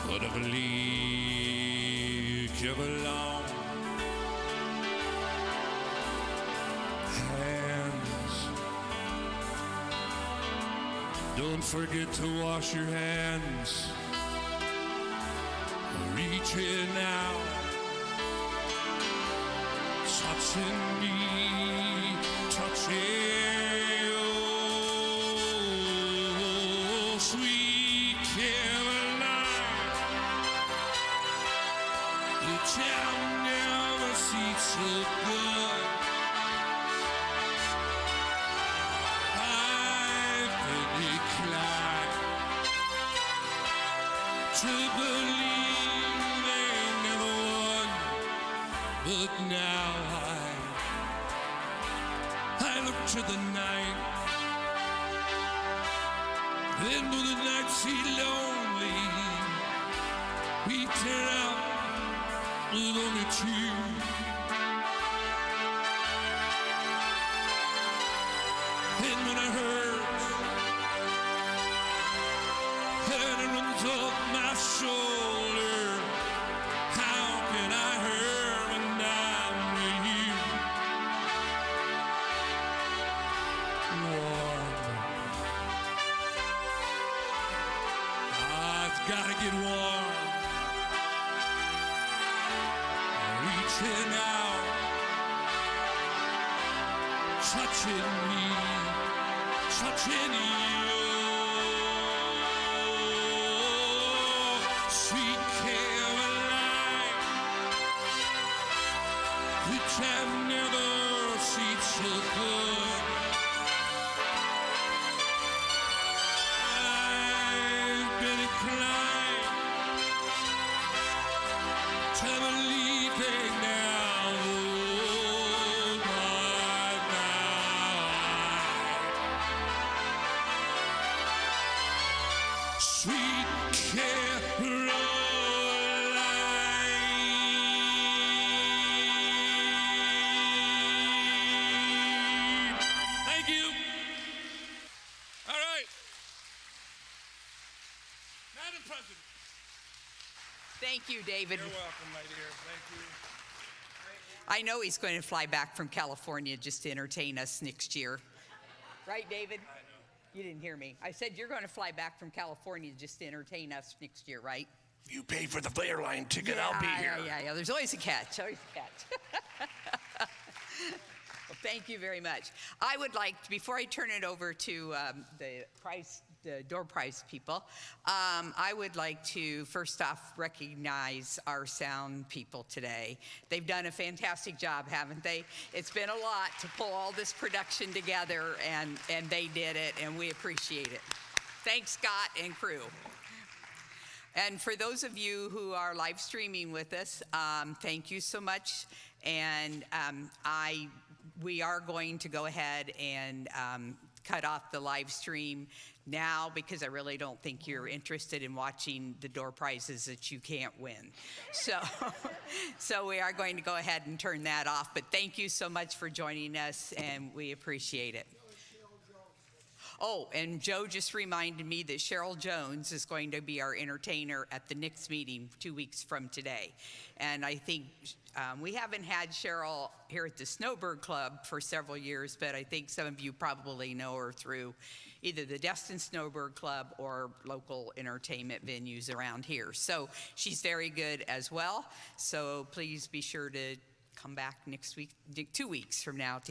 but I believe you came along. Don't forget to wash your hands. Reaching out, touching me, touching you. Sweet Caroline, the town never seems so good. To believe they never won, but now I look to the night, then though the night seems lonely, we turn out with only two. And when it hurts, and it runs up my shoulder, how can I hurt when I'm with you? Warm. It's gotta get warm. Reaching out, touching me, touching you. Sweet Caroline, which I've never seen so good. I've been inclined to believe they now hold my night. Sweet Caroline. Thank you. All right. Madam President. Thank you, David. You're welcome, my dear. Thank you. I know he's going to fly back from California just to entertain us next year. Right, David? I know. You didn't hear me. I said you're going to fly back from California just to entertain us next year, right? If you pay for the airline ticket, I'll be here. Yeah. There's always a catch. Always a catch. Well, thank you very much. I would like to, before I turn it over to the door prize people, I would like to first off recognize our sound people today. They've done a fantastic job, haven't they? It's been a lot to pull all this production together, and they did it, and we appreciate it. Thanks, Scott and crew. And for those of you who are live streaming with us, thank you so much. And we are going to go ahead and cut off the live stream now because I really don't think you're interested in watching the door prizes that you can't win. So we are going to go ahead and turn that off. But thank you so much for joining us, and we appreciate it. Oh, and Joe just reminded me that Cheryl Jones is going to be our entertainer at the next meeting 2 weeks from today. And I think we haven't had Cheryl here at the Snowbird Club for several years, but I think some of you probably know her through either the Destin Snowbird Club or local entertainment venues around here. So she's very good as well. So please be sure to come back next week, 2 weeks from now, to